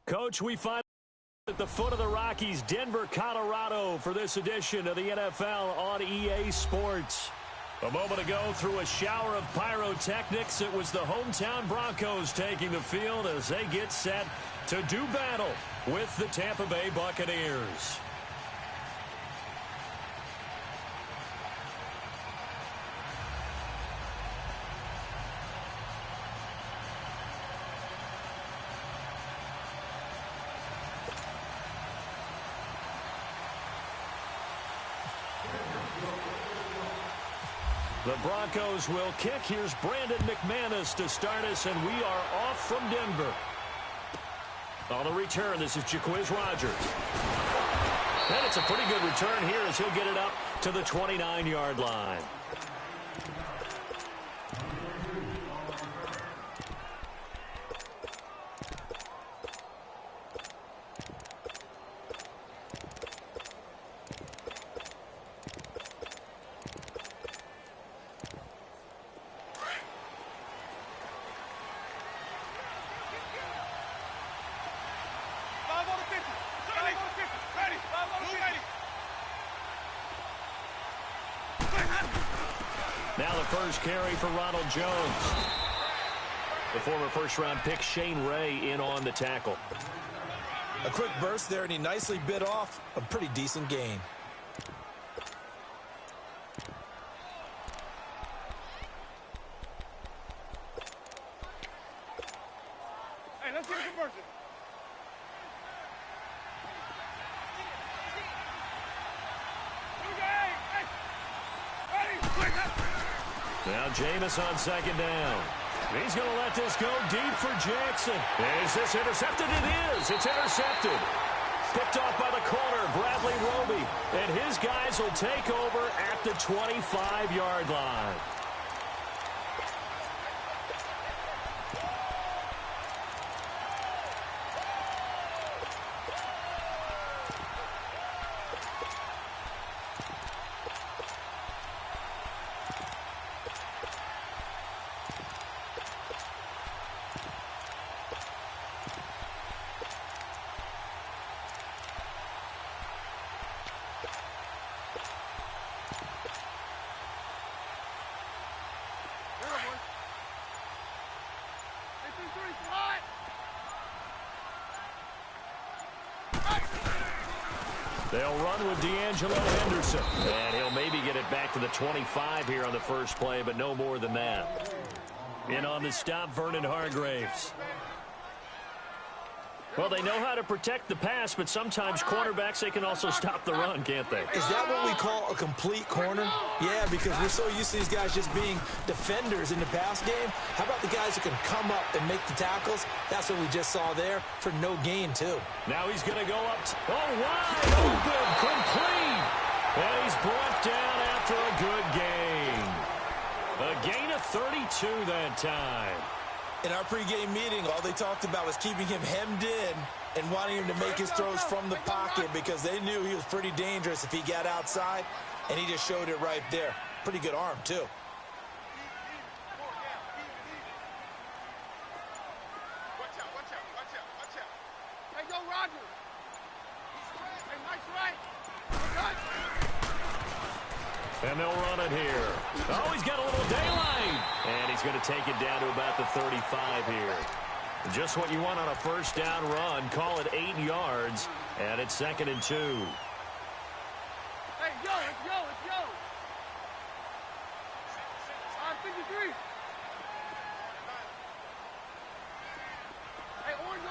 Coach, we find at the foot of the Rockies, Denver, Colorado, for this edition of the NFL on EA Sports. A moment ago, through a shower of pyrotechnics, it was the hometown Broncos taking the field as they get set to do battle with the Tampa Bay Buccaneers. The Broncos will kick. Here's Brandon McManus to start us, and we are off from Denver. On the return, this is Jaquiz Rogers. And it's a pretty good return here as he'll get it up to the 29-yard line. Now the first carry for Ronald Jones. The former first-round pick Shane Ray in on the tackle. A quick burst there, and he nicely bit off a pretty decent gain. Hey, let's get a conversion. Now Jameis on second down. He's going to let this go deep for Jackson. Is this intercepted? It is. It's intercepted. Picked off by the corner, Bradley Roby. And his guys will take over at the 25-yard line. They'll run with D'Angelo Henderson. And he'll maybe get it back to the 25 here on the first play, but no more than that. In on the stop, Vernon Hargreaves. Well, they know how to protect the pass, but sometimes cornerbacks, they can also stop the run, can't they? Is that what we call a complete corner? Yeah, because we're so used to these guys just being defenders in the pass game. How about the guys who can come up and make the tackles? That's what we just saw there for no gain, too. Now he's going to go up. Wide open, complete. And he's brought down after a good gain. A gain of 32 that time. In our pregame meeting, all they talked about was keeping him hemmed in and wanting him to make his throws from the pocket because they knew he was pretty dangerous if he got outside, and he just showed it right there. Pretty good arm, too. Watch out. Hey, go, Roger. Hey, nice right. And they'll run it here. Oh, he's got a little daylight. And he's going to take it down to about the 35 here. Just what you want on a first down run. Call it 8 yards. And it's 2nd and 2. Hey, let's go. 53. Hey, orange.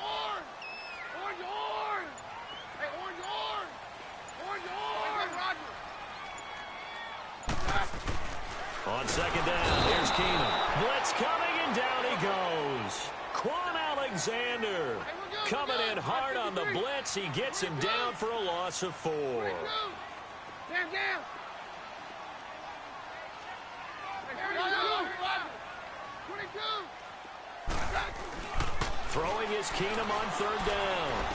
Hey, orange. Roger. On second down, here's Keenum. Blitz coming, and down he goes. Quan Alexander coming in hard on the blitz. He gets him down for a loss of 4. Down. Throwing is Keenum on third down.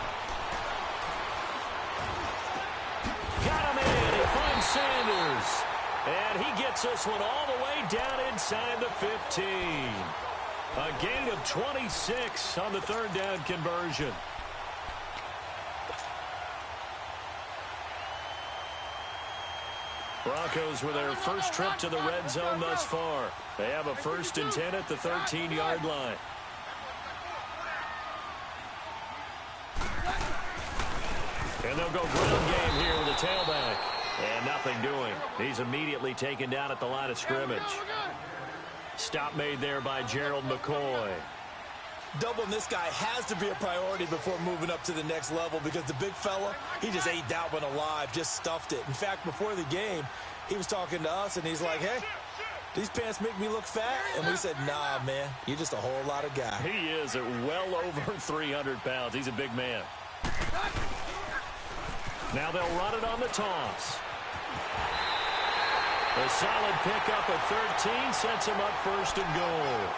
Got him in. He finds Sanders. And he gets this one all the way down inside the 15. A gain of 26 on the third down conversion. Broncos with their first trip to the red zone thus far. They have a 1st and 10 at the 13-yard line. And they'll go ground game here with a tailback. And nothing doing. He's immediately taken down at the line of scrimmage. Stop made there by Gerald McCoy. Doubling this guy has to be a priority before moving up to the next level because the big fella, he just ate that one alive, just stuffed it. In fact, before the game, he was talking to us, and he's like, hey, these pants make me look fat? And we said, nah, man, you're just a whole lot of guy. He is at well over 300 pounds. He's a big man. Now they'll run it on the toss. A solid pickup at 13 sets him up 1st and goal.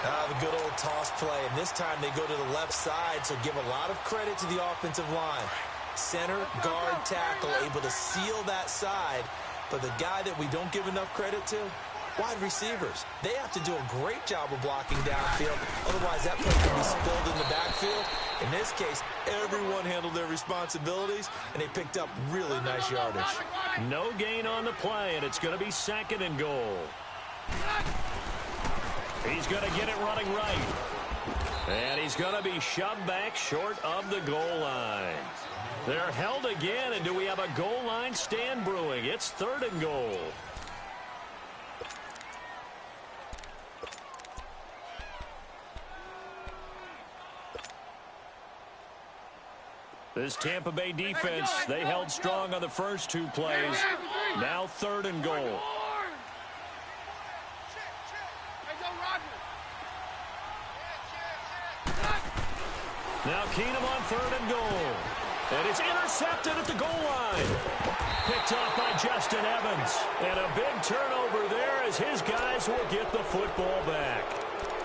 The good old toss play, and this time they go to the left side, so give a lot of credit to the offensive line. Center, guard, tackle, able to seal that side, but the guy that we don't give enough credit to, wide receivers. They have to do a great job of blocking downfield, otherwise that play can be spilled in the backfield. In this case, everyone handled their responsibilities, and they picked up really nice yardage. No gain on the play, and it's going to be 2nd and goal. He's going to get it running right. And he's going to be shoved back short of the goal line. They're held again, and do we have a goal line stand brewing? It's 3rd and goal. This Tampa Bay defense, they held strong on the first 2 plays. Now 3rd and goal. Now Keenum on 3rd and goal. And it's intercepted at the goal line. Picked off by Justin Evans. And a big turnover there as his guys will get the football back.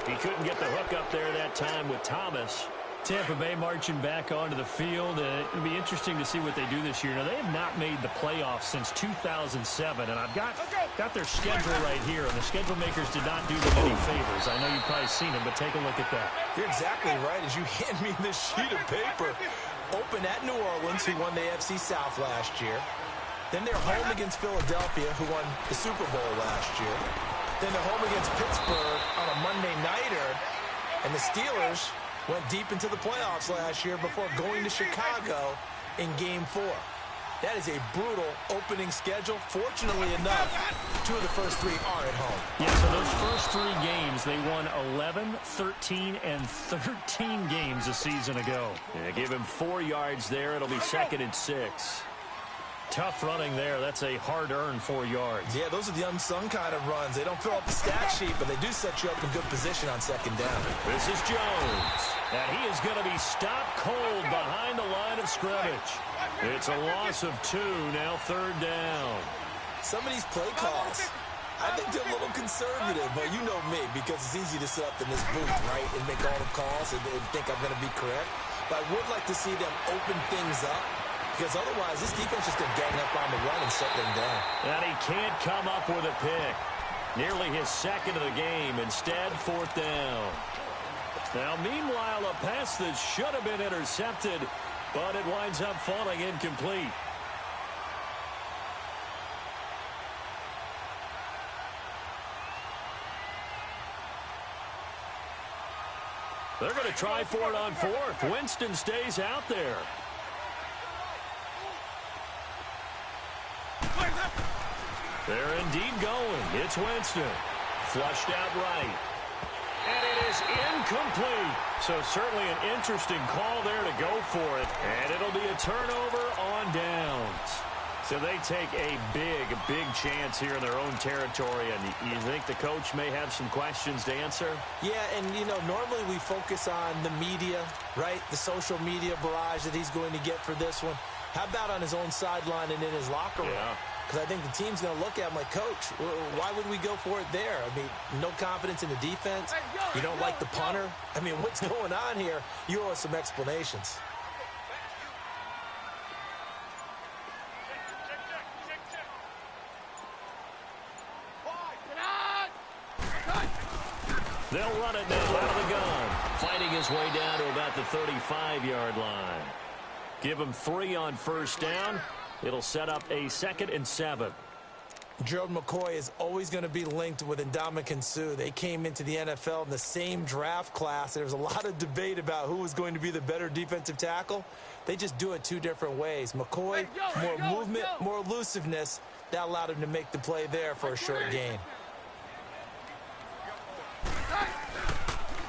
He couldn't get the hook up there that time with Thomas. Tampa Bay marching back onto the field. It'll be interesting to see what they do this year. Now, they have not made the playoffs since 2007, and I've got their schedule right here, and the schedule makers did not do them any favors. I know you've probably seen them, but take a look at that. You're exactly right. As you hand me this sheet of paper, open at New Orleans, who won the AFC South last year. Then they're home against Philadelphia, who won the Super Bowl last year. Then they're home against Pittsburgh on a Monday nighter, and the Steelers went deep into the playoffs last year before going to Chicago in Game 4. That is a brutal opening schedule. Fortunately enough, 2 of the first 3 are at home. Yeah, so those first 3 games, they won 11, 13, and 13 games a season ago. Yeah, give him 4 yards there. It'll be 2nd and 6. Tough running there. That's a hard-earned 4 yards. Yeah, those are the unsung kind of runs. They don't fill up the stat sheet, but they do set you up in good position on 2nd down. This is Jones. And he is going to be stopped cold behind the line of scrimmage. It's a loss of 2, now 3rd down. Some of these play calls, I think they're a little conservative, but you know me, because it's easy to sit up in this booth, right, and make all the calls and think I'm going to be correct. But I would like to see them open things up, because otherwise this defense is going to gang up on the run and shut them down. And he can't come up with a pick. Nearly his 2nd of the game. Instead, 4th down. Now, meanwhile, a pass that should have been intercepted, but it winds up falling incomplete. They're going to try for it on 4th. Winston stays out there. They're indeed going. It's Winston. Flushed out right. And it is incomplete. So certainly an interesting call there to go for it. And it'll be a turnover on downs. So they take a big chance here in their own territory. And you think the coach may have some questions to answer? Yeah, and, you know, normally we focus on the media, right? The social media barrage that he's going to get for this one. How about on his own sideline and in his locker room? Yeah. Because I think the team's going to look at him like, Coach, why would we go for it there? I mean, no confidence in the defense. You don't like the punter. I mean, what's going on here? You owe us some explanations. They'll run it now out of the gun. Fighting his way down to about the 35-yard line. Give him 3 on 1st down. It'll set up a 2nd and 7. Gerald McCoy is always going to be linked with Ndamukong Suh. They came into the NFL in the same draft class. There was a lot of debate about who was going to be the better defensive tackle. They just do it two different ways. McCoy, more movement, more elusiveness. That allowed him to make the play there for a short gain.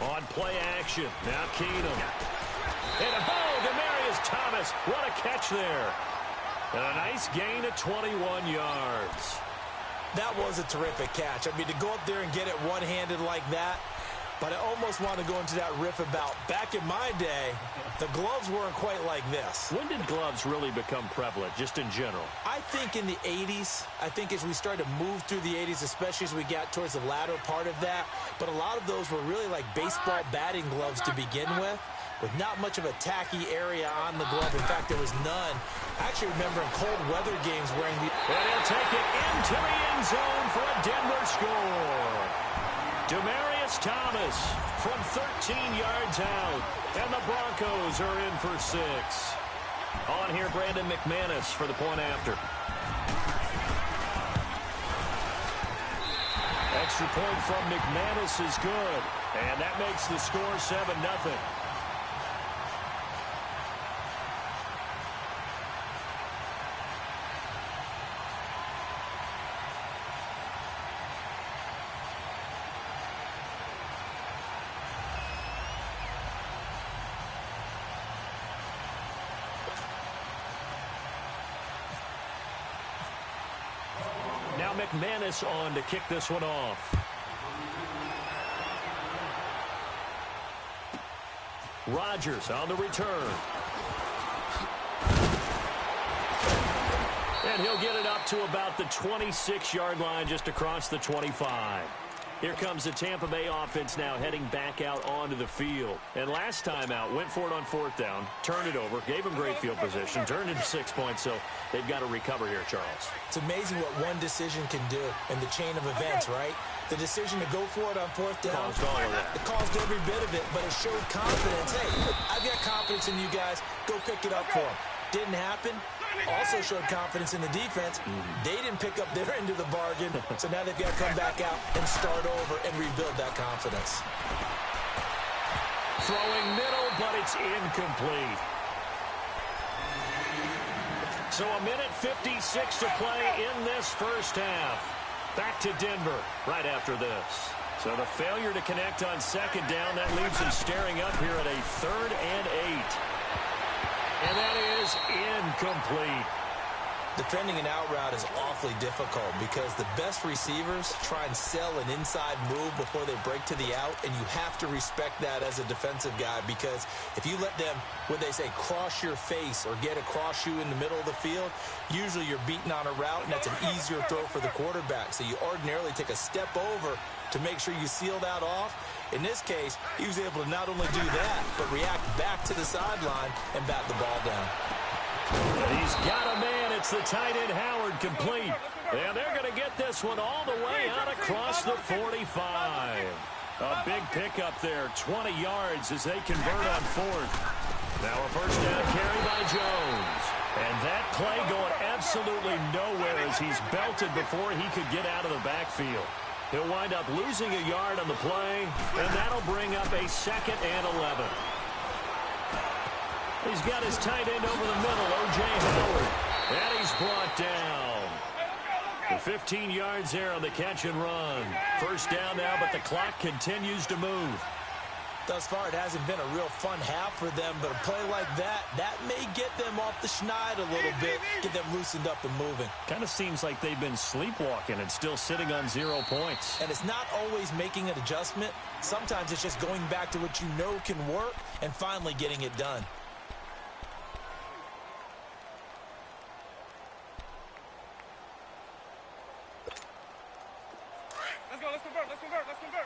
On play action, now Keenum. And Demaryius Thomas, what a catch there. And a nice gain of 21 yards. That was a terrific catch. I mean, to go up there and get it one-handed like that, but I almost want to go into that riff about back in my day, the gloves weren't quite like this. When did gloves really become prevalent, just in general? I think in the 80s. I think as we started to move through the 80s, especially as we got towards the latter part of that. But a lot of those were really like baseball batting gloves to begin with not much of a tacky area on the glove. In fact, there was none. I actually remember in cold weather games wearing the... And he'll take it into the end zone for a Denver score. Demaryius Thomas from 13 yards out. And the Broncos are in for 6. On here, Brandon McManus for the point after. Extra point from McManus is good. And that makes the score 7-0. Now McManus on to kick this one off. Rodgers on the return. And he'll get it up to about the 26-yard line, just across the 25. Here comes the Tampa Bay offense now heading back out onto the field. And last time out, went for it on 4th down, turned it over, gave them great field position, turned into 6 points, so they've got to recover here, Charles. It's amazing what one decision can do in the chain of events, right? The decision to go for it on 4th down, caused all of that. It caused every bit of it, but it showed confidence. Hey, I've got confidence in you guys. Go pick it up for them. Didn't happen. Also showed confidence in the defense. They didn't pick up their end of the bargain, so now they've got to come back out and start over and rebuild that confidence. Throwing middle, but it's incomplete. So a minute 56 to play in this first half. Back to Denver right after this. So the failure to connect on 2nd down, that leaves them staring up here at a 3rd and 8. And that is incomplete. Defending an out route is awfully difficult because the best receivers try and sell an inside move before they break to the out, and you have to respect that as a defensive guy, because if you let them, what they say, cross your face or get across you in the middle of the field, usually you're beaten on a route, and that's an easier throw for the quarterback. So you ordinarily take a step over to make sure you seal that off. In this case, he was able to not only do that, but react back to the sideline and bat the ball down. He's got a man. It's the tight end Howard, complete. And they're going to get this one all the way out across the 45. A big pickup there, 20 yards as they convert on 4th. Now a first down carry by Jones. And that play going absolutely nowhere as he's belted before he could get out of the backfield. He'll wind up losing a yard on the play, and that'll bring up a 2nd and 11. He's got his tight end over the middle, O.J. Howard, and he's brought down. The 15 yards there on the catch and run. First down now, but the clock continues to move. Thus far, it hasn't been a real fun half for them, but a play like that may get them off the schneid a little bit, get them loosened up and moving. Kind of seems like they've been sleepwalking and still sitting on 0 points. And it's not always making an adjustment. Sometimes it's just going back to what you know can work and finally getting it done. Let's go, let's convert, let's convert, let's convert.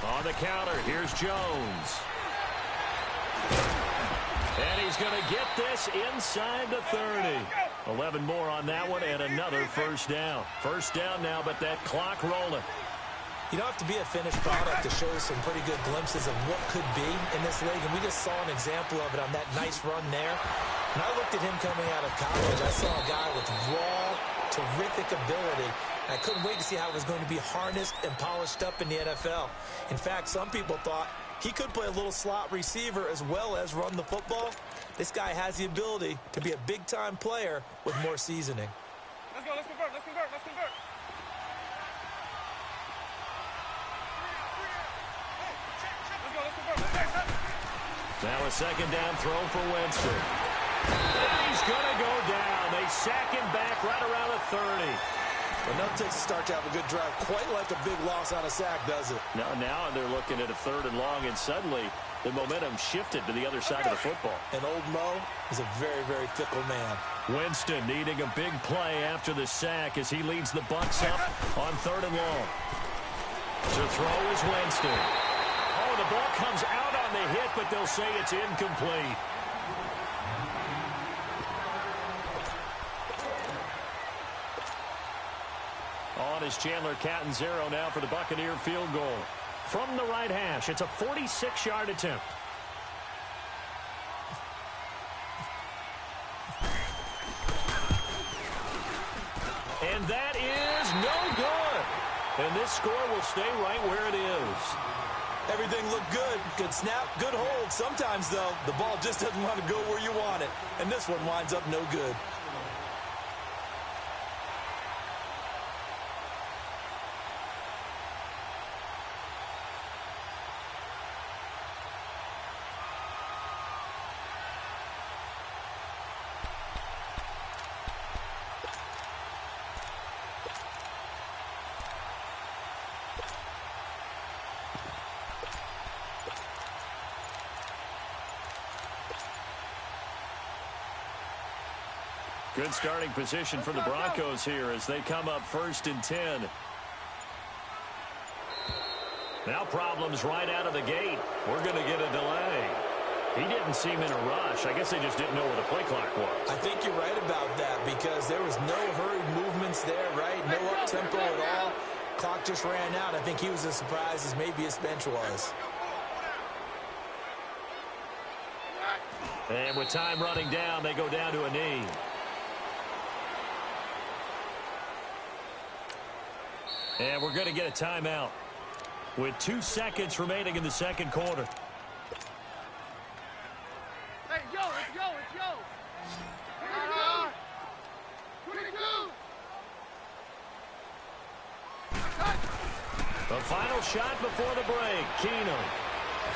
On the counter, here's Jones. And he's going to get this inside the 30. 11 more on that one and another first down. First down now, but that clock rolling. You don't have to be a finished product to show some pretty good glimpses of what could be in this league, and we just saw an example of it on that nice run there. When I looked at him coming out of college, I saw a guy with raw, terrific ability, and I couldn't wait to see how it was going to be harnessed and polished up in the NFL. In fact, some people thought he could play a little slot receiver as well as run the football. This guy has the ability to be a big-time player with more seasoning. Let's go, let's convert, let's convert, let's convert. Now a second down throw for Winston. He's going to go down. They sack him back right around the 30. Well, nothing takes a start to have a good drive. Quite like a big loss on a sack, does it? Now they're looking at a 3rd and long, and suddenly the momentum shifted to the other side of the football. And old Mo is a very, very fickle man. Winston needing a big play after the sack as he leads the Bucs up on 3rd and long. To throw is Winston. Oh, the ball comes out on the hit, but they'll say it's incomplete. On is Chandler Catanzaro now for the Buccaneer field goal. From the right hash, it's a 46-yard attempt. And that is no good. And this score will stay right where it is. Everything looked good. Good snap, good hold. Sometimes, though, the ball just doesn't want to go where you want it. And this one winds up no good. Good starting position for the Broncos here as they come up 1st and 10. Now problems right out of the gate. We're going to get a delay. He didn't seem in a rush. I guess they just didn't know where the play clock was. I think you're right about that because there was no hurried movements there, right? No up-tempo at all. Clock just ran out. I think he was as surprised as maybe his bench was. And with time running down, they go down to a knee. And we're going to get a timeout with 2 seconds remaining in the second quarter. Hey, yo, let's go, let's go. 22. The final shot before the break. Keenum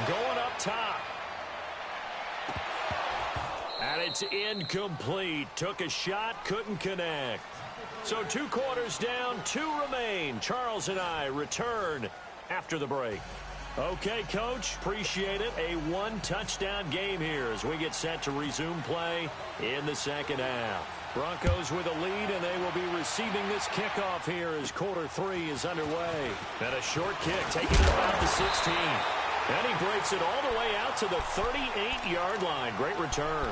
going up top. And it's incomplete. Took a shot, couldn't connect. So 2 quarters down, 2 remain. Charles and I return after the break. Okay, Coach, appreciate it. A 1-touchdown game here as we get set to resume play in the second half. Broncos with a lead, and they will be receiving this kickoff here as quarter 3 is underway. And a short kick taking it around the 16. And he breaks it all the way out to the 38-yard line. Great return.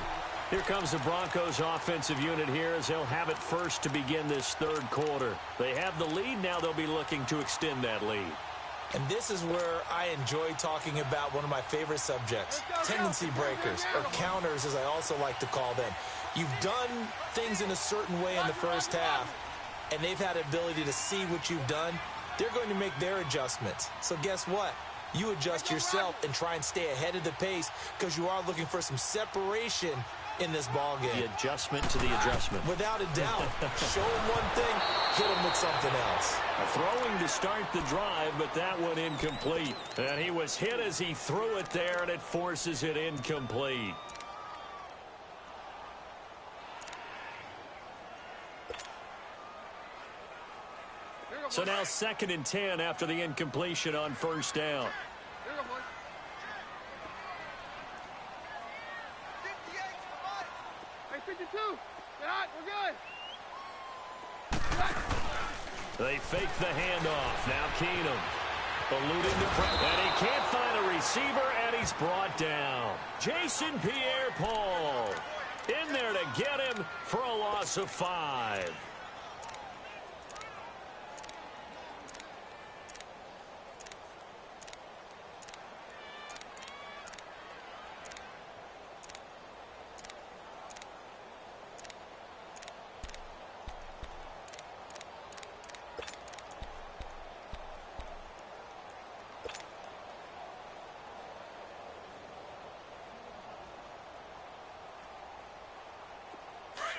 Here comes the Broncos offensive unit here as they'll have it first to begin this 3rd quarter. They have the lead. Now they'll be looking to extend that lead. And this is where I enjoy talking about one of my favorite subjects, tendency breakers, or counters as I also like to call them. You've done things in a certain way in the first half, and they've had the ability to see what you've done. They're going to make their adjustments. So guess what? You adjust yourself and try and stay ahead of the pace because you are looking for some separation in this ball game. The adjustment to the adjustment. Without a doubt. Show him one thing, hit him with something else. A throwing to start the drive, but that one incomplete. And he was hit as he threw it there, and it forces it incomplete. So now 2nd and 10 after the incompletion on 1st down. Here we go, boys. 52. Get out. We're good. They fake the handoff. Now Keenum eluding the pressure. And he can't find a receiver, and he's brought down. Jason Pierre-Paul in there to get him for a loss of 5.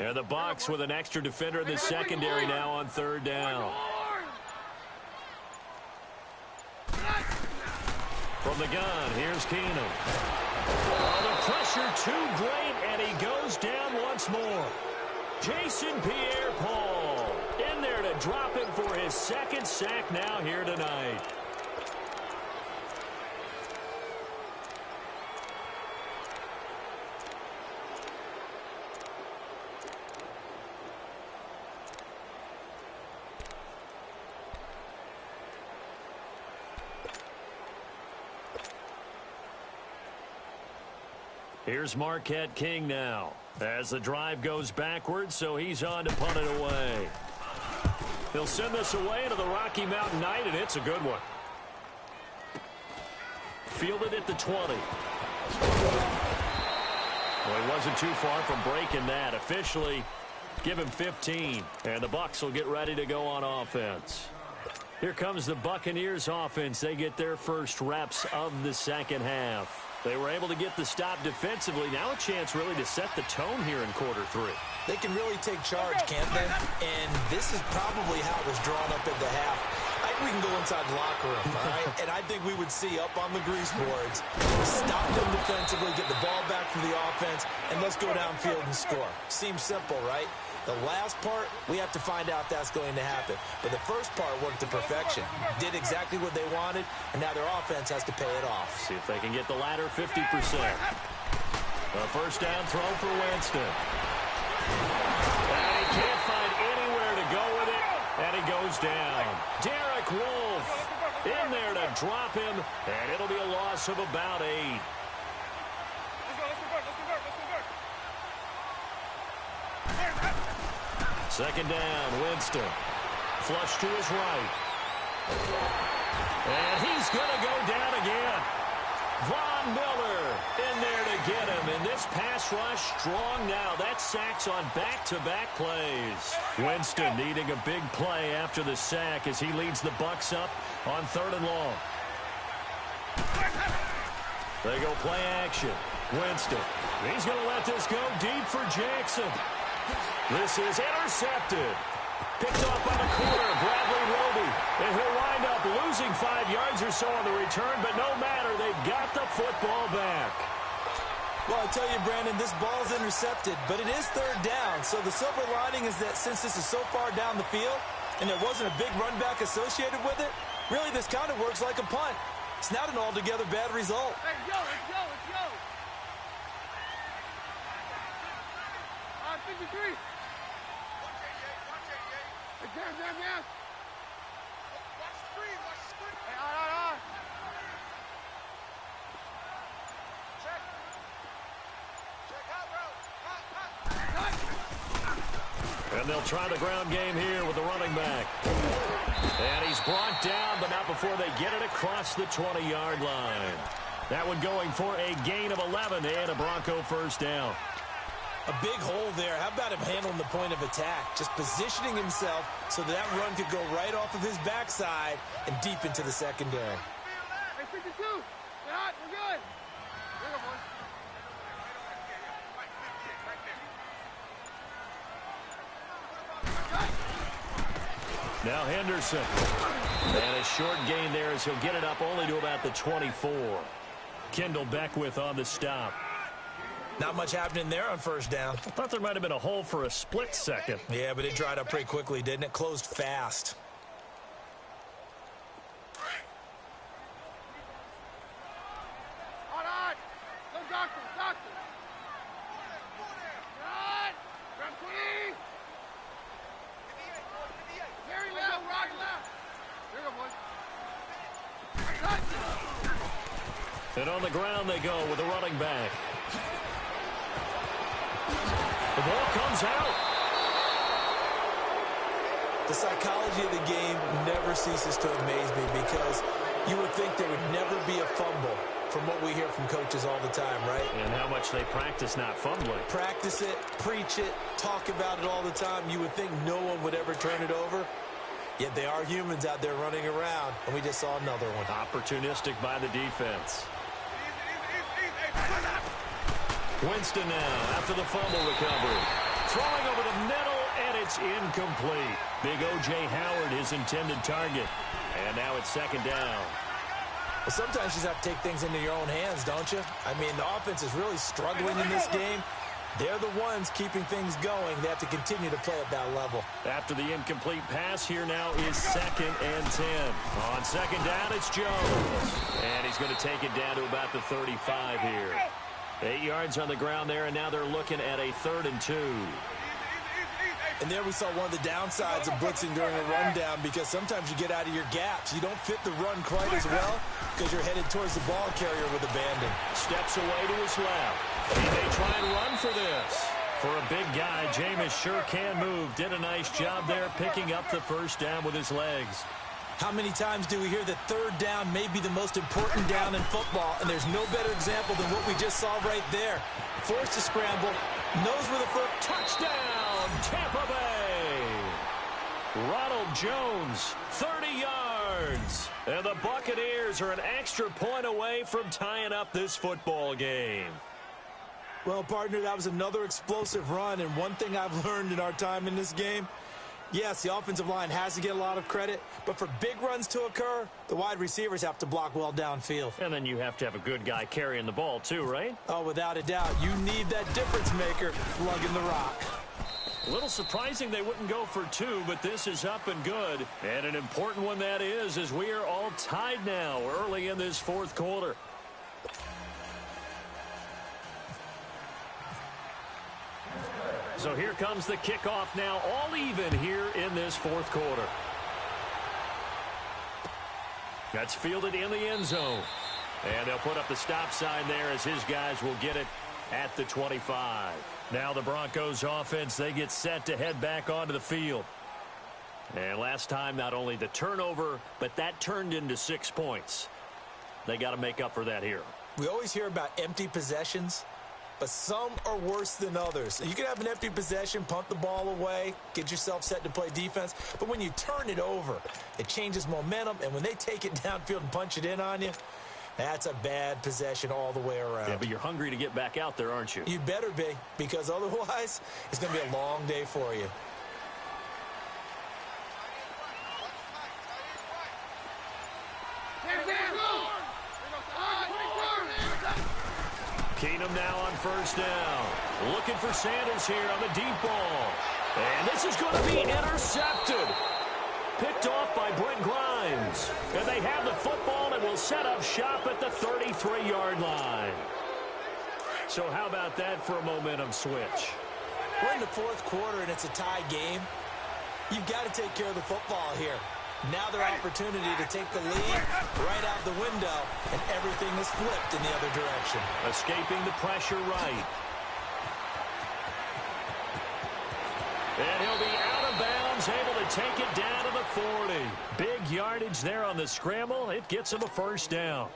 And the Bucs with an extra defender in the secondary now on third down. From the gun, here's Keenum. Oh, the pressure too great, and he goes down once more. Jason Pierre-Paul in there to drop him for his second sack now here tonight. Here's Marquette King now as the drive goes backwards, so he's on to punt it away. He'll send this away into the Rocky Mountain Night, and it's a good one. Fielded at the 20. Well, he wasn't too far from breaking that. Officially, give him 15, and the Bucs will get ready to go on offense. Here comes the Buccaneers offense. They get their first reps of the second half. They were able to get the stop defensively. Now a chance really to set the tone here in quarter three. They can really take charge, can't they? And this is probably how it was drawn up at the half. I think we can go inside the locker room, all right? And I think we would see up on the grease boards, stop them defensively, get the ball back from the offense, and let's go downfield and score. Seems simple, right? The last part, we have to find out if that's going to happen. But the first part worked to perfection. Did exactly what they wanted, and now their offense has to pay it off. See if they can get the latter 50%. A first down throw for Winston. And he can't find anywhere to go with it, and he goes down. Derek Wolfe in there to drop him, and it'll be a loss of about 8. Second down, Winston. Flush to his right. And he's going to go down again. Von Miller in there to get him. And this pass rush strong now. That sack's on back-to-back plays. Winston needing a big play after the sack as he leads the Bucs up on 3rd and long. They go play action. Winston. He's going to let this go deep for Jackson. This is intercepted. Picked off by the corner, Bradley Roby. And he'll wind up losing 5 yards or so on the return, but no matter, they've got the football back. Well, I tell you, Brandon, this ball's intercepted, but it is 3rd down. So the silver lining is that since this is so far down the field and there wasn't a big run back associated with it, really this kind of works like a punt. It's not an altogether bad result. Hey, let's go. 53. Hey, down. Watch the screen, Hey, on. Check out, bro. And they'll try the ground game here with the running back. And he's brought down, but not before they get it across the 20-yard line. That one going for a gain of 11 and a Bronco first down. A big hole there. How about him handling the point of attack? Just positioning himself so that run could go right off of his backside and deep into the secondary. Hey, 52. We're hot. We're good. Here we go, boys. Now Henderson. And a short gain there as he'll get it up only to about the 24. Kendall Beckwith on the stop. Not much happening there on first down. I thought there might have been a hole for a split second. Yeah, but it dried up pretty quickly, didn't it? Closed fast. On. Go, doctor. Run. Run, please. Very left, right, left. Here we go, boys. And on the ground they go with the running back. The ball comes out. The psychology of the game never ceases to amaze me because you would think there would never be a fumble from what we hear from coaches all the time, right? And how much they practice not fumbling. Practice it, preach it, talk about it all the time. You would think no one would ever turn it over. Yet they are humans out there running around, and we just saw another one. Opportunistic by the defense. Winston now after the fumble recovery. Throwing over the middle, and it's incomplete. Big O.J. Howard, his intended target. And now it's second down. Well, sometimes you just have to take things into your own hands, don't you? I mean, the offense is really struggling in this game. They're the ones keeping things going. They have to continue to play at that level. After the incomplete pass, here now is 2nd and 10. On second down, it's Jones. And he's going to take it down to about the 35 here. 8 yards on the ground there, and now they're looking at a 3rd and 2. And there we saw one of the downsides of blitzing during a rundown, because sometimes you get out of your gaps. You don't fit the run quite as well because you're headed towards the ball carrier with abandon. Steps away to his left. He may try and run for this. For a big guy, Jameis sure can move. Did a nice job there picking up the first down with his legs. How many times do we hear that third down may be the most important down in football, and there's no better example than what we just saw right there. Forced to scramble, knows where the foot. Touchdown, Tampa Bay! Ronald Jones, 30 yards. And the Buccaneers are an extra point away from tying up this football game. Well, partner, that was another explosive run, and one thing I've learned in our time in this game, yes, the offensive line has to get a lot of credit, but for big runs to occur, the wide receivers have to block well downfield. And then you have to have a good guy carrying the ball too, right? Oh, without a doubt. You need that difference maker lugging the rock. A little surprising they wouldn't go for 2, but this is up and good. And an important one that is, as we are all tied now early in this 4th quarter. So here comes the kickoff now, all even here in this 4th quarter. That's fielded in the end zone. And they'll put up the stop sign there as his guys will get it at the 25. Now the Broncos offense, they get set to head back onto the field. And last time, not only the turnover, but that turned into 6 points. They got to make up for that here. We always hear about empty possessions, but some are worse than others. You can have an empty possession, punt the ball away, get yourself set to play defense, but when you turn it over, it changes momentum, and when they take it downfield and punch it in on you, that's a bad possession all the way around. Yeah, but you're hungry to get back out there, aren't you? You better be, because otherwise, it's going to be a long day for you. Keenum now on first down. Looking for Sanders here on the deep ball. And this is going to be intercepted. Picked off by Brent Grimes. And they have the football and will set up shop at the 33-yard line. So how about that for a momentum switch? We're in the 4th quarter and it's a tie game. You've got to take care of the football here. Now their opportunity to take the lead right out the window, and everything is flipped in the other direction. Escaping the pressure right. And he'll be out of bounds, able to take it down to the 40. Big yardage there on the scramble. It gets him a first down.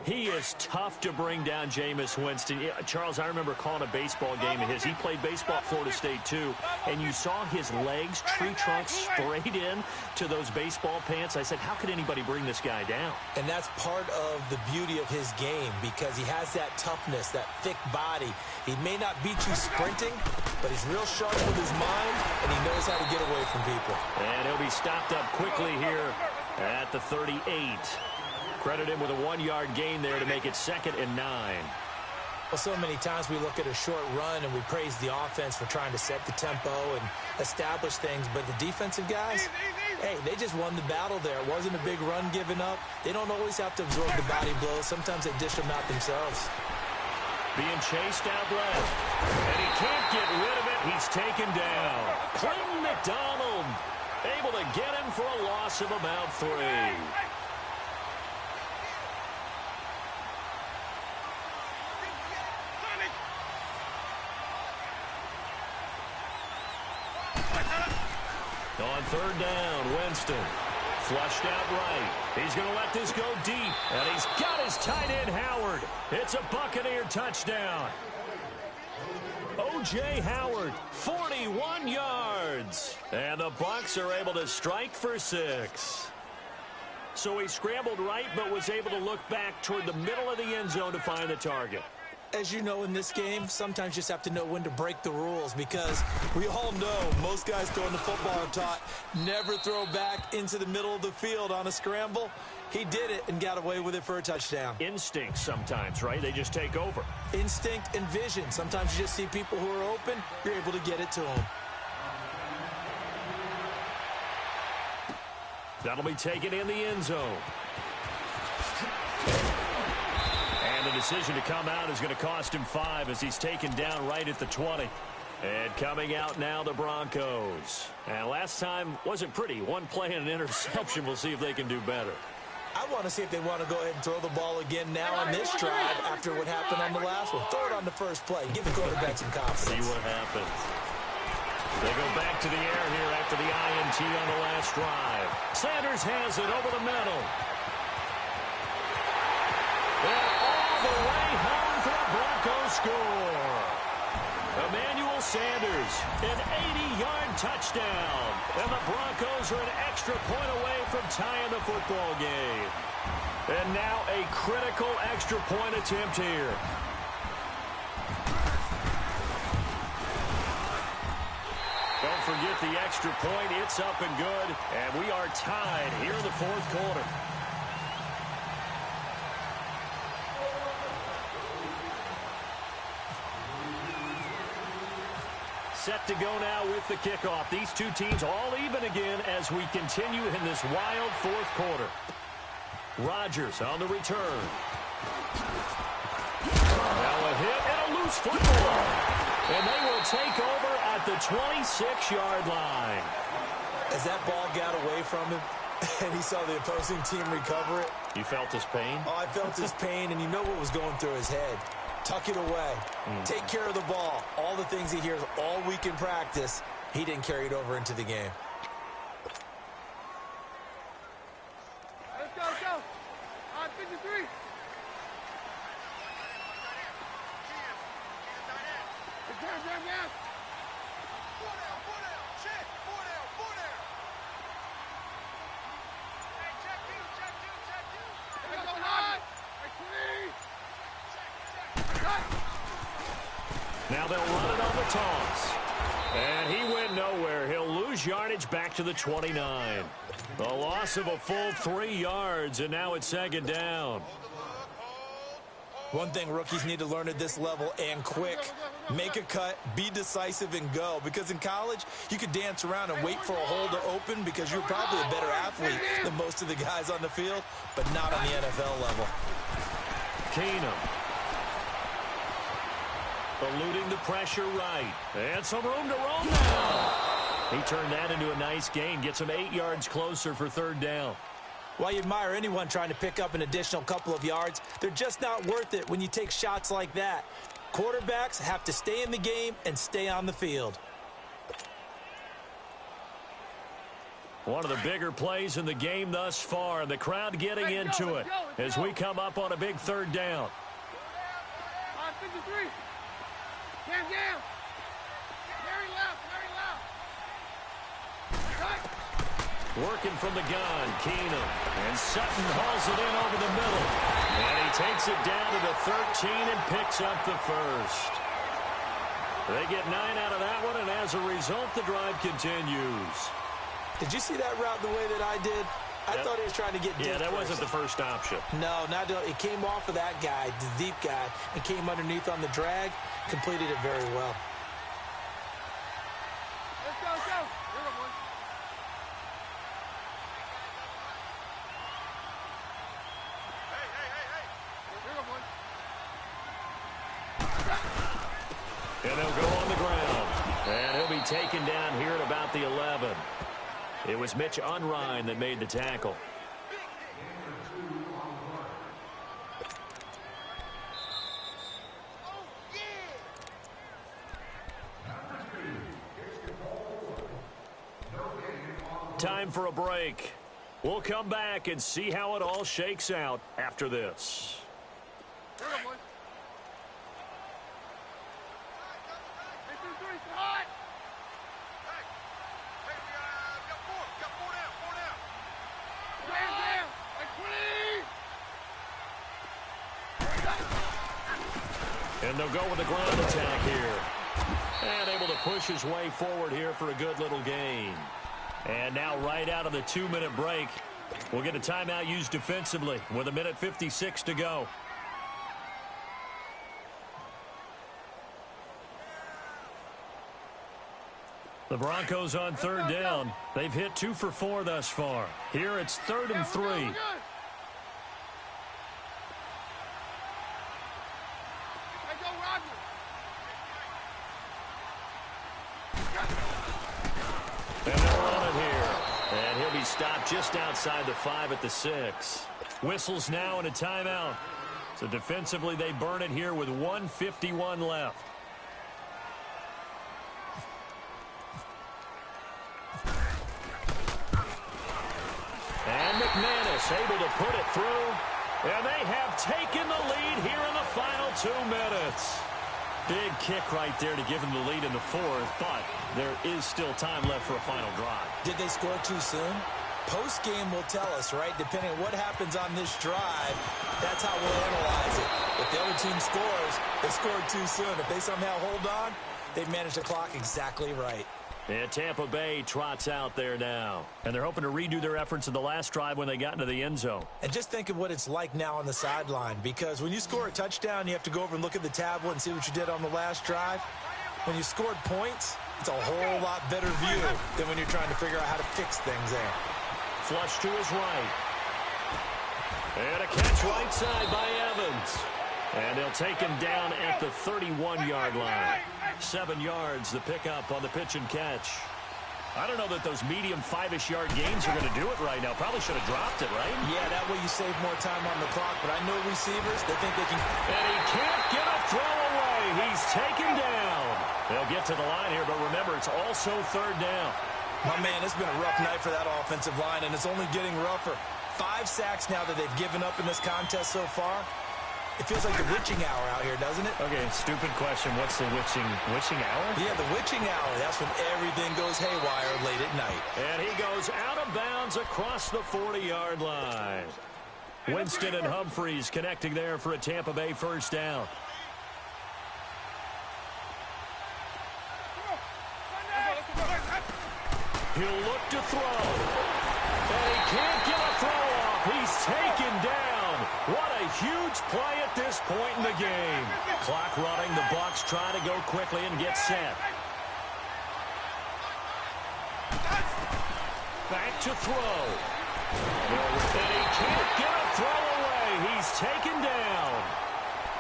He is tough to bring down, Jameis Winston. Yeah, Charles, I remember calling a baseball game of his. He played baseball at Florida State, too, and you saw his legs, tree trunks sprayed in to those baseball pants. I said, how could anybody bring this guy down? And that's part of the beauty of his game, because he has that toughness, that thick body. He may not beat you sprinting, but he's real sharp with his mind, and he knows how to get away from people. And he'll be stopped up quickly here at the 38. Credit him with a 1-yard gain there to make it 2nd and 9. Well, so many times we look at a short run and we praise the offense for trying to set the tempo and establish things, but the defensive guys, hey, they just won the battle there. It wasn't a big run given up. They don't always have to absorb the body blows. Sometimes they dish them out themselves. Being chased out left, and he can't get rid of it. He's taken down. Clinton McDonald able to get him for a loss of about 3. On third down, Winston flushed out right. He's going to let this go deep, and he's got his tight end, Howard. It's a Buccaneer touchdown. O.J. Howard, 41 yards. And the Bucs are able to strike for 6. So he scrambled right, but was able to look back toward the middle of the end zone to find the target. As you know, in this game, sometimes you just have to know when to break the rules, because we all know most guys throwing the football are taught never throw back into the middle of the field on a scramble. He did it and got away with it for a touchdown. Instinct sometimes, right? They just take over. Instinct and vision. Sometimes you just see people who are open, you're able to get it to them. That'll be taken in the end zone. And the decision to come out is going to cost him 5 as he's taken down right at the 20. And coming out now, the Broncos. And last time wasn't pretty. One play and an interception. We'll see if they can do better. I want to see if they want to go ahead and throw the ball again now on this drive after what happened on the last one. Throw it on the first play. Give the quarterback some confidence. See what happens. They go back to the air here after the INT on the last drive. Sanders has it over the middle. And all the way home for the Broncos score. Emmanuel Sanders, an 80-yard touchdown. And the Broncos are an extra point away from tying the football game. And now a critical extra point attempt here. Don't forget the extra point. It's up and good. And we are tied here in the fourth quarter. Set to go now with the kickoff. These two teams all even again as we continue in this wild fourth quarter. Rodgers on the return. Now a hit and a loose football. And they will take over at the 26-yard line. As that ball got away from him and he saw the opposing team recover it. You felt his pain? Oh, I felt his pain, and you know what was going through his head. Tuck it away. Take care of the ball. All the things he hears all week in practice, he didn't carry it over into the game. Let's go, let's go. All right, 53. Down. Four down. Check. Four down. Hey, check two. Let's go high. Now they'll run it on the toss. And he went nowhere. He'll lose yardage back to the 29. A loss of a full 3 yards, and now it's second down. One thing rookies need to learn at this level, and quick. Make a cut, be decisive, and go. Because in college, you could dance around and wait for a hole to open because you're probably a better athlete than most of the guys on the field, but not on the NFL level. Keenum. Eluding the pressure right. And some room to roam now. He turned that into a nice gain. Gets him 8 yards closer for third down. While you admire anyone trying to pick up an additional couple of yards, they're just not worth it when you take shots like that. Quarterbacks have to stay in the game and stay on the field. One of the bigger plays in the game thus far, and the crowd getting into it as we come up on a big third down. 53. Down. Very loud. Right. Working from the gun, Keenum. And Sutton hauls it in over the middle. And he takes it down to the 13 and picks up the first. They get 9 out of that one, and as a result, the drive continues. Did you see that route the way that I did? I thought he was trying to get deep. Yeah, that wasn't the first option. No, it came off of that guy, the deep guy, and came underneath on the drag, completed it very well. Let's go. Here we go, boys. Hey. Here we go, boys. And he'll go on the ground. And he'll be taken down here at about the 11. It was Mitch Unrein that made the tackle. Time for a break. We'll come back and see how it all shakes out after this. Here we go, boys. 3, hot. Got four down. Like 20. And they'll go with the ground attack here. And able to push his way forward here for a good little gain. And now right out of the 2-minute break, we'll get a timeout used defensively with 1:56 to go. The Broncos on third down. They've hit 2 for 4 thus far. Here it's 3rd and 3. And they're on it here. And he'll be stopped just outside the 5 at the 6. Whistles now and a timeout. So defensively they burn it here with 1:51 left. And McManus able to put it through. And they have taken the lead here in the final 2 minutes. Big kick right there to give them the lead in the 4th, but there is still time left for a final drive. Did they score too soon? Post-game will tell us, right? Depending on what happens on this drive, that's how we'll analyze it. If the other team scores, they scored too soon. If they somehow hold on, they've managed the clock exactly right. And Tampa Bay trots out there now. And they're hoping to redo their efforts in the last drive when they got into the end zone. And just think of what it's like now on the sideline, because when you score a touchdown, you have to go over and look at the tablet and see what you did on the last drive. When you scored points, it's a whole lot better view than when you're trying to figure out how to fix things there. Flush to his right. And a catch right side by Evans. And they'll take him down at the 31-yard line. 7 yards, the pickup on the pitch and catch. I don't know that those medium 5-ish yard gains are going to do it right now. Probably should have dropped it, right? Yeah, that way you save more time on the clock. But I know receivers, they think they can. And he can't get a throw away. He's taken down. They'll get to the line here, but remember, it's also 3rd down. My man, it's been a rough night for that offensive line, and it's only getting rougher. 5 sacks now that they've given up in this contest so far. It feels like the witching hour out here, doesn't it? Okay, stupid question. What's the witching hour? Yeah, the witching hour. That's when everything goes haywire late at night. And he goes out of bounds across the 40-yard line. Winston and Humphreys connecting there for a Tampa Bay first down. He'll look to throw. And he can't get a throw off. He's taken down. What a huge play at this point in the game. Clock running. The Bucs try to go quickly and get set. Back to throw. And he can't get a throw away. He's taken down.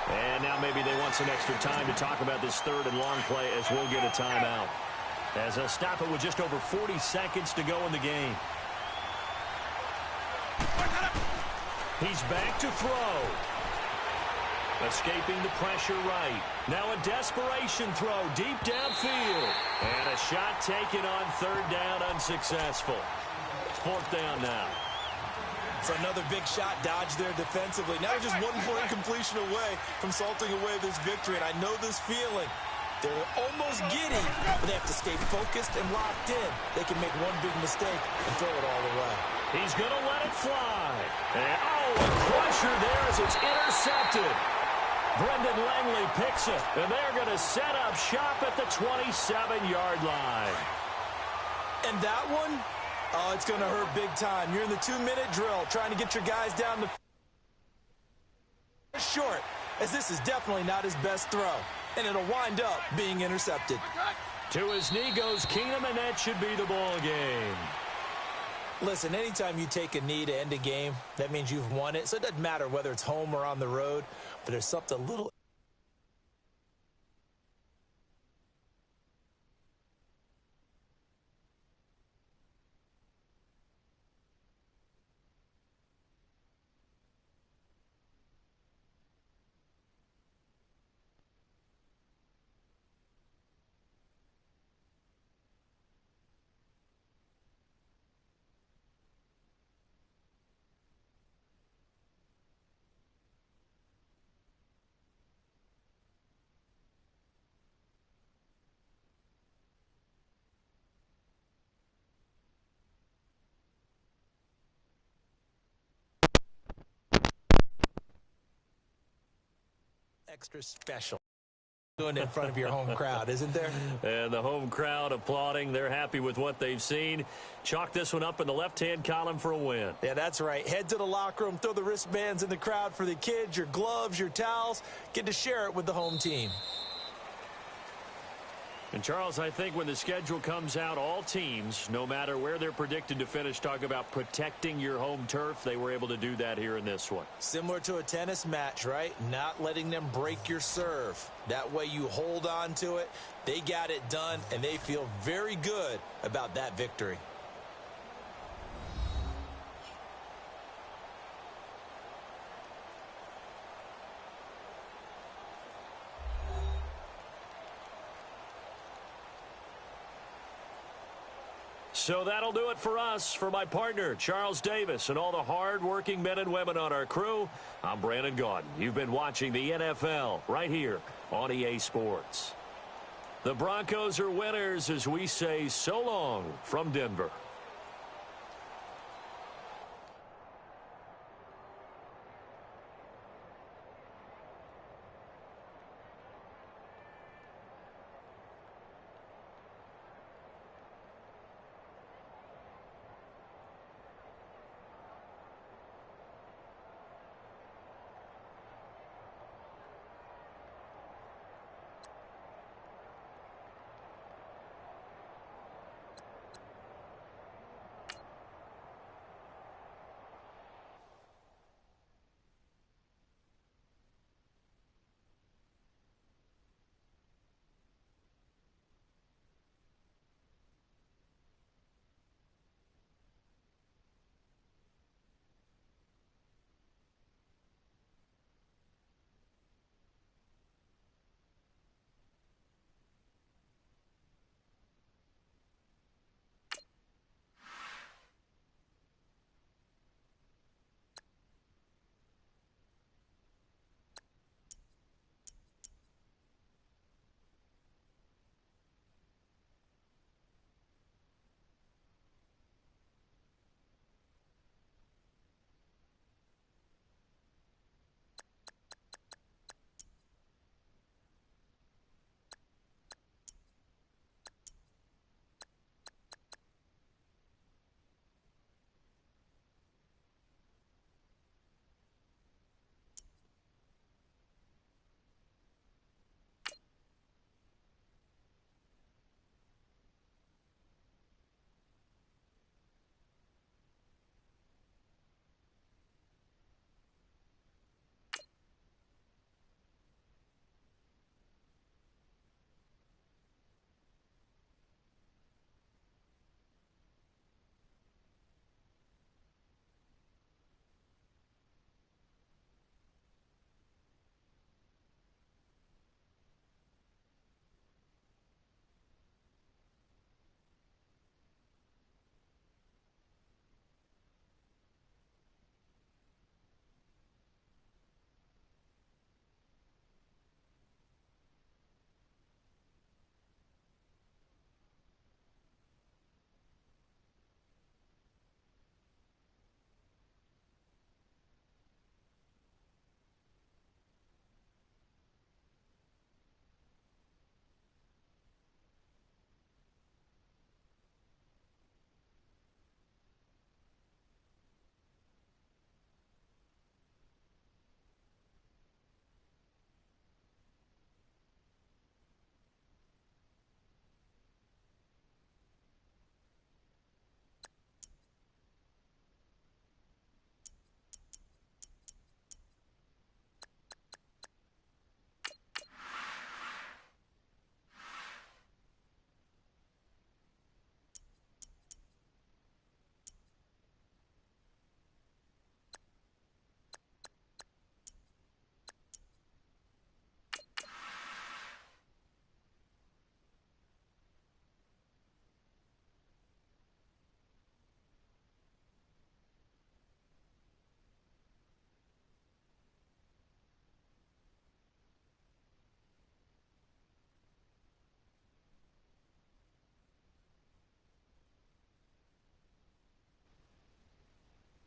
And now maybe they want some extra time to talk about this 3rd and long play as we'll get a timeout. As they'll stop it with just over 40 seconds to go in the game. He's back to throw. Escaping the pressure right. Now a desperation throw deep downfield. And a shot taken on 3rd down, unsuccessful. 4th down now. It's another big shot dodged there defensively. Now just 1 point completion away from salting away this victory. And I know this feeling. They're almost giddy, but they have to stay focused and locked in. They can make one big mistake and throw it all away. He's going to let it fly. And, a pressure there as it's intercepted. Brendan Langley picks it, and they're going to set up shop at the 27-yard line. And that one, it's going to hurt big time. You're in the 2-minute drill, trying to get your guys down the short, as this is definitely not his best throw. And it'll wind up being intercepted. To his knee goes Keenum, and that should be the ball game. Listen, anytime you take a knee to end a game, that means you've won it. So it doesn't matter whether it's home or on the road, but there's something a little... extra special. doing it in front of your home crowd, isn't there? And the home crowd applauding. They're happy with what they've seen. Chalk this one up in the left-hand column for a win. Yeah, that's right. Head to the locker room, throw the wristbands in the crowd for the kids, your gloves, your towels. Get to share it with the home team. And, Charles, I think when the schedule comes out, all teams, no matter where they're predicted to finish, talk about protecting your home turf. They were able to do that here in this one. Similar to a tennis match, right? Not letting them break your serve. That way you hold on to it. They got it done, and they feel very good about that victory. So that'll do it for us. For my partner, Charles Davis, and all the hard-working men and women on our crew, I'm Brandon Gaudin. You've been watching the NFL right here on EA Sports. The Broncos are winners as we say so long from Denver.